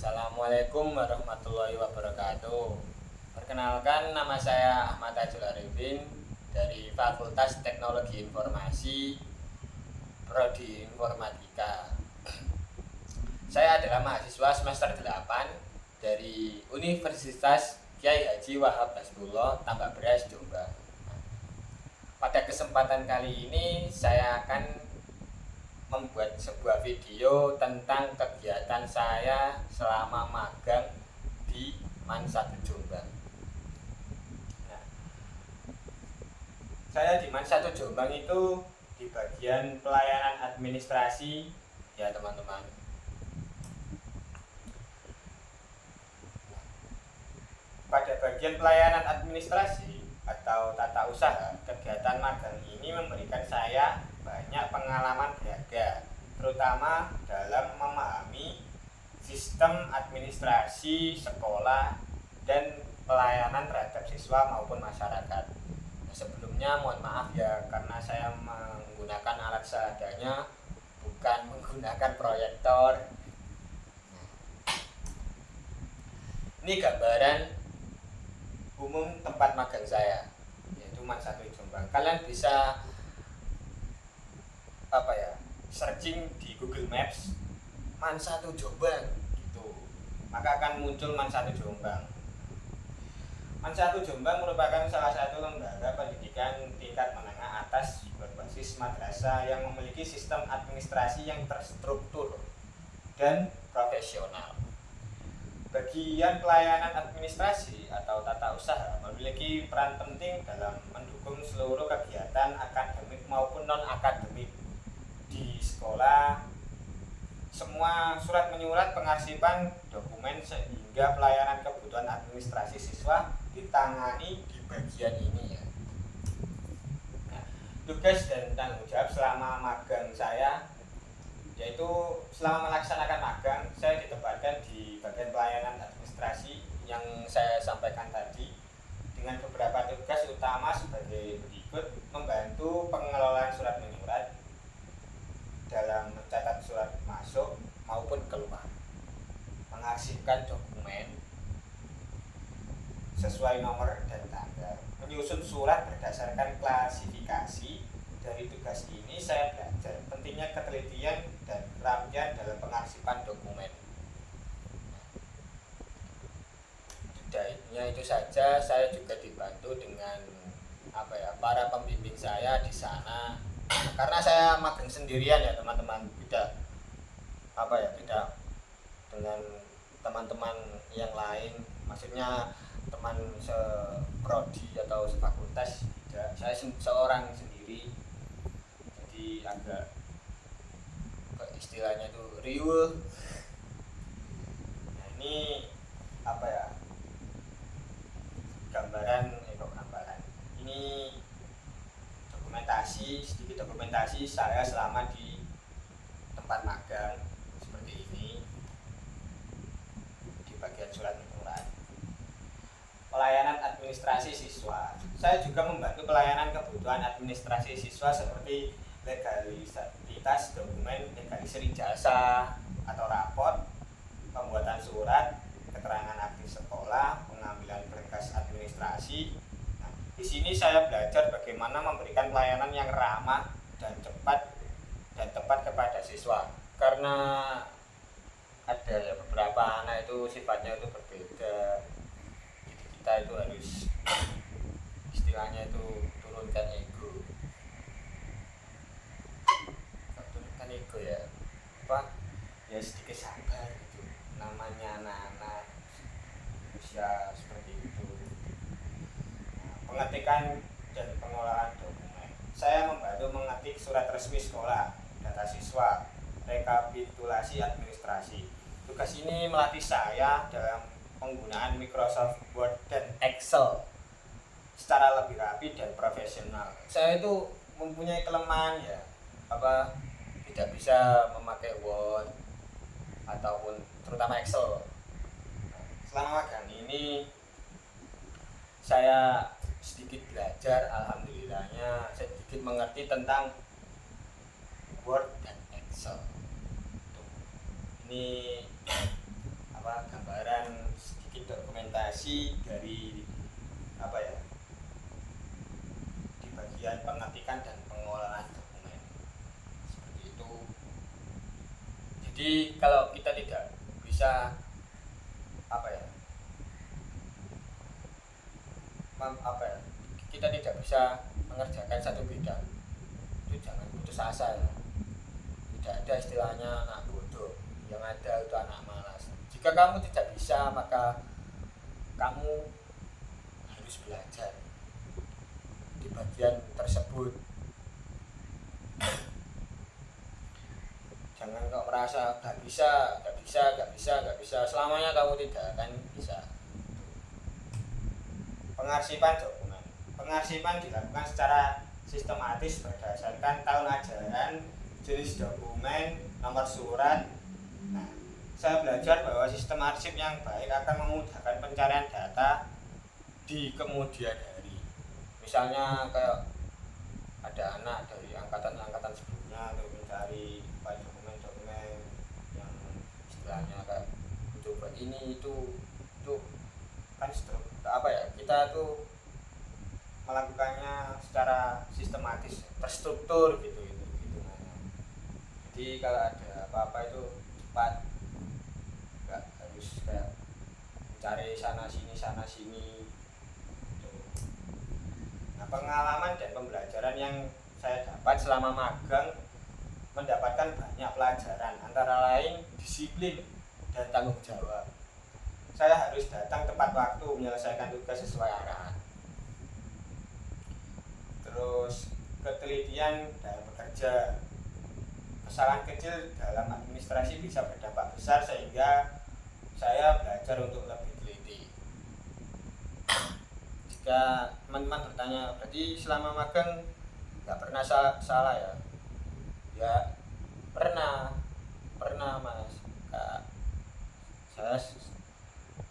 Assalamualaikum warahmatullahi wabarakatuh. Perkenalkan, nama saya Ahmad Tajul Arifin dari Fakultas Teknologi Informasi, Prodi Informatika. Saya adalah mahasiswa semester 8 dari Universitas Kyai Haji Wahab Hasbullah, Tambak Beras, Jombang. Pada kesempatan kali ini saya akan membuat sebuah video tentang kegiatan saya selama magang di MAN1 Jombang. Nah, saya di MAN1 Jombang itu di bagian pelayanan administrasi ya teman-teman. Pada bagian pelayanan administrasi atau tata usaha, kegiatan magang ini memberikan saya banyak pengalaman berharga, terutama dalam memahami sistem administrasi sekolah dan pelayanan terhadap siswa maupun masyarakat. Nah, sebelumnya mohon maaf ya karena saya menggunakan alat seadanya, bukan menggunakan proyektor. Ini gambaran umum tempat magang saya, yaitu MAN1 Jombang. Kalian bisa searching di Google Maps MAN1 Jombang gitu, maka akan muncul MAN1 Jombang. MAN1 Jombang merupakan salah satu lembaga pendidikan tingkat menengah atas berbasis madrasah yang memiliki sistem administrasi yang terstruktur dan profesional. Bagian pelayanan administrasi atau tata usaha memiliki peran penting dalam mendukung seluruh kegiatan akademik maupun non-akademik di sekolah. Semua surat menyurat, pengarsipan, dokumen sehingga pelayanan kebutuhan administrasi siswa ditangani di bagian ini ya. Nah, tugas dan tanggung jawab selama magang saya yaitu selama melaksanakan magang saya ditempatkan di bagian pelayanan administrasi yang saya sampaikan tadi dengan beberapa tugas utama sebagai berikut: membantu pengelolaan surat menyurat dalam mencatat surat masuk maupun keluar, mengarsipkan dokumen sesuai nomor dan tanggal, menyusun surat berdasarkan klasifikasi. Dari tugas ini saya belajar pentingnya ketelitian dan kerapian dalam pengarsipan dokumen. Setidaknya itu saja. Saya juga dibantu dengan para pembimbing saya di sana. Karena saya magang sendirian ya teman-teman, tidak dengan teman-teman yang lain, maksudnya teman seprodi atau sefakultas tidak. Saya seorang sendiri, jadi agak istilahnya itu riuh. Nah, ini gambaran ini sedikit dokumentasi saya selama di tempat magang seperti ini. Di bagian surat menyurat, pelayanan administrasi siswa, saya juga membantu pelayanan kebutuhan administrasi siswa seperti legalitas dokumen, legalisir ijazah atau raport, pembuatan surat keterangan aktif sekolah, pengambilan berkas administrasi. Nah, di sini saya belajar bagaimana memberikan pelayanan yang ramah dan cepat dan tepat kepada siswa, karena ada beberapa anak itu sifatnya itu berbeda. Jadi kita itu harus istilahnya itu turunkan ego ya, sedikit sabar gitu, namanya anak-anak usia seperti itu. Nah, pengetikan dan pengolahan dokumen, saya membantu mengetik surat resmi sekolah, data siswa, rekapitulasi administrasi. Tugas ini melatih saya dalam penggunaan Microsoft Word dan Excel secara lebih rapi dan profesional. Saya itu mempunyai kelemahan ya, tidak bisa memakai Word ataupun terutama Excel. Selama magang ini saya sedikit belajar, alhamdulillahnya sedikit mengerti tentang Word dan Excel. Ini dokumentasi dari apa ya, di bagian pengetikan dan pengolahan dokumen seperti itu. Jadi kalau kita tidak bisa apa ya, kita tidak bisa mengerjakan satu bidang, itu jangan putus asa ya. Tidak ada istilahnya anak bodoh, yang ada itu anak malas. Jika kamu tidak bisa, maka kamu harus belajar di bagian tersebut. Jangan kau merasa gak bisa, selamanya kamu tidak akan bisa. Pengarsipan dokumen. Pengarsipan dilakukan secara sistematis berdasarkan tahun ajaran, jenis dokumen, nomor surat. Nah, saya belajar bahwa sistem arsip yang baik akan memudahkan pencarian data di kemudian hari. Misalnya kayak ada anak dari angkatan sebelumnya untuk mencari dokumen-dokumen yang istilahnya kayak coba ini itu kan apa ya, kita tuh melakukannya secara sistematis, terstruktur gitu. Jadi kalau ada apa-apa itu cepat, nggak harus kayak mencari sana sini gitu. Nah, pengalaman dan pembelajaran yang saya dapat selama magang mendapatkan banyak pelajaran, antara lain disiplin dan tanggung jawab. Saya harus datang tepat waktu menyelesaikan tugas sesuai arahan. Terus ketelitian dalam bekerja. Kesalahan kecil dalam administrasi bisa berdampak besar, sehingga saya belajar untuk lebih teliti. Jika teman-teman bertanya, berarti selama magang nggak pernah salah ya? Ya pernah mas. Saya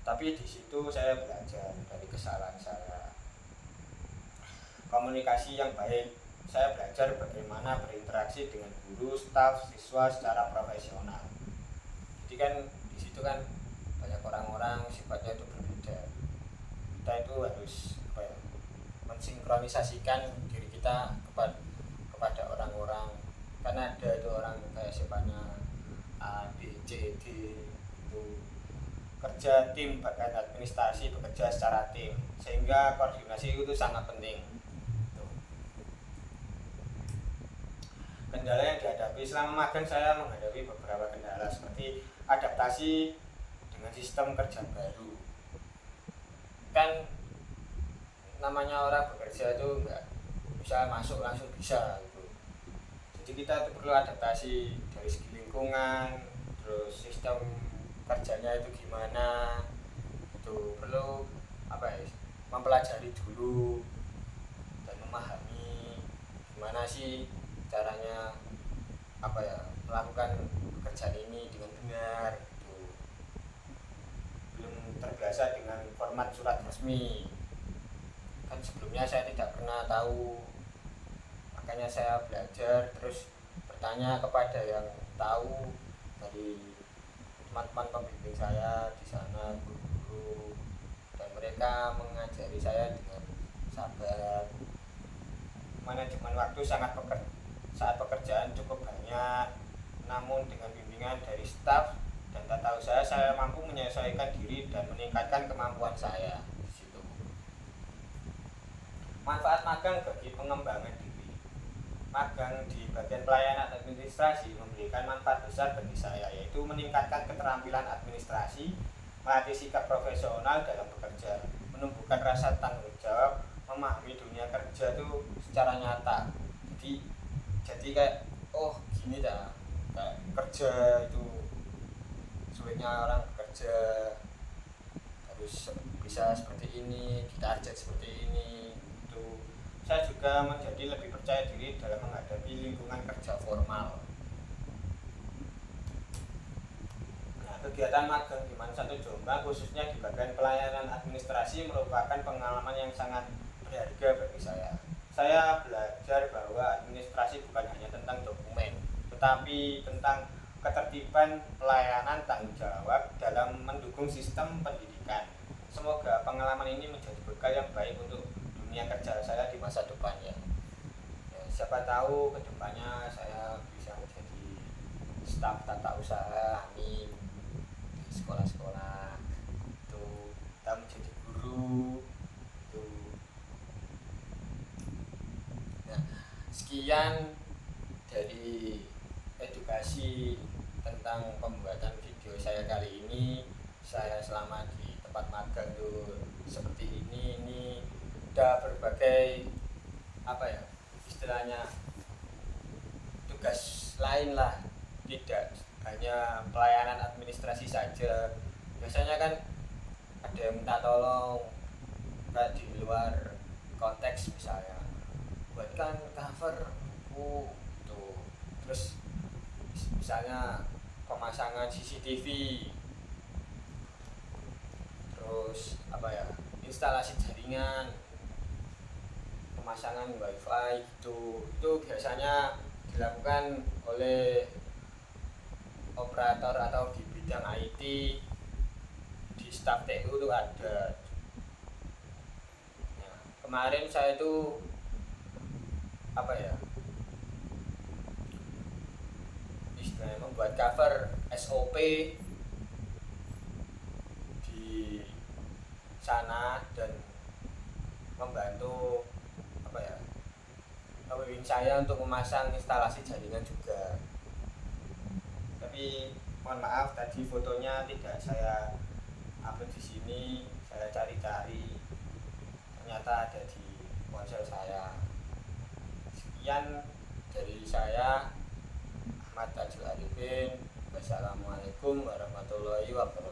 tapi di situ saya belajar dari kesalahan saya. Komunikasi yang baik, saya belajar bagaimana berinteraksi dengan guru, staf, siswa secara profesional. Jadi kan di situ kan banyak orang-orang sifatnya itu berbeda. Kita itu harus apa ya, mensinkronisasikan diri kita kepada orang-orang. Karena ada itu orang kayak sifatnya A, B, C, D itu kerja tim, bahkan administrasi bekerja secara tim, sehingga koordinasi itu sangat penting. Kendala yang dihadapi selama magang, saya menghadapi beberapa kendala seperti adaptasi dengan sistem kerja baru. Kan namanya orang bekerja itu enggak bisa masuk langsung bisa gitu. Jadi kita itu perlu adaptasi dari segi lingkungan, terus sistem kerjanya itu gimana, itu perlu apa ya, mempelajari dulu dan memahami gimana sih caranya apa ya, melakukan pekerjaan ini dengan benar gitu. Belum terbiasa dengan format surat resmi, kan sebelumnya saya tidak pernah tahu, makanya saya belajar terus bertanya kepada yang tahu dari teman-teman pembimbing saya di sana, guru-guru, dan mereka mengajari saya dengan sabar. Manajemen waktu saat pekerjaan cukup banyak, namun dengan bimbingan dari staf dan tata usaha, saya mampu menyesuaikan diri dan meningkatkan kemampuan saya di situ. Manfaat magang bagi pengembangan diri. Magang di bagian pelayanan administrasi memberikan manfaat besar bagi saya, yaitu meningkatkan keterampilan administrasi, melatih sikap profesional dalam bekerja, menumbuhkan rasa tanggung jawab, memahami dunia kerja itu secara nyata. Jadi kayak oh gini dah, kayak kerja itu sulitnya orang bekerja, harus bisa seperti ini, ditarget seperti ini. Itu saya juga menjadi lebih percaya diri dalam menghadapi lingkungan kerja formal. Nah, kegiatan magang di Mansatu Jombang khususnya di bagian pelayanan administrasi merupakan pengalaman yang sangat berharga bagi saya. Saya belajar bahwa administrasi bukan hanya tentang dokumen, tetapi tentang ketertiban, pelayanan, tanggung jawab dalam mendukung sistem pendidikan. semoga pengalaman ini menjadi bekal yang baik untuk dunia kerja saya di masa depannya. Ya, siapa tahu kedepannya saya bisa menjadi staf tata usaha, amin, di sekolah-sekolah itu, kita menjadi guru itu. Nah, sekian dari edukasi tentang pembuatan video saya kali ini. Saya selama di tempat magang tuh seperti ini udah berbagai apa ya istilahnya tugas lain lah, tidak hanya pelayanan administrasi saja. Biasanya kan ada yang minta tolong kayak di luar konteks, misalnya buatkan cover tuh, terus misalnya pemasangan CCTV, terus apa ya, instalasi jaringan, pemasangan wifi gitu. Itu biasanya dilakukan oleh operator atau di bidang IT, di staf TU itu ada. Nah, kemarin saya itu apa ya istilahnya membuat cover SOP di sana dan membantu apa ya pembimbing saya untuk memasang instalasi jaringan juga. Tapi mohon maaf tadi fotonya tidak saya upload di sini, saya cari-cari ternyata ada di ponsel saya. Sekian dari saya, Ahmad Tajul Arifin. Wassalamualaikum warahmatullahi wabarakatuh.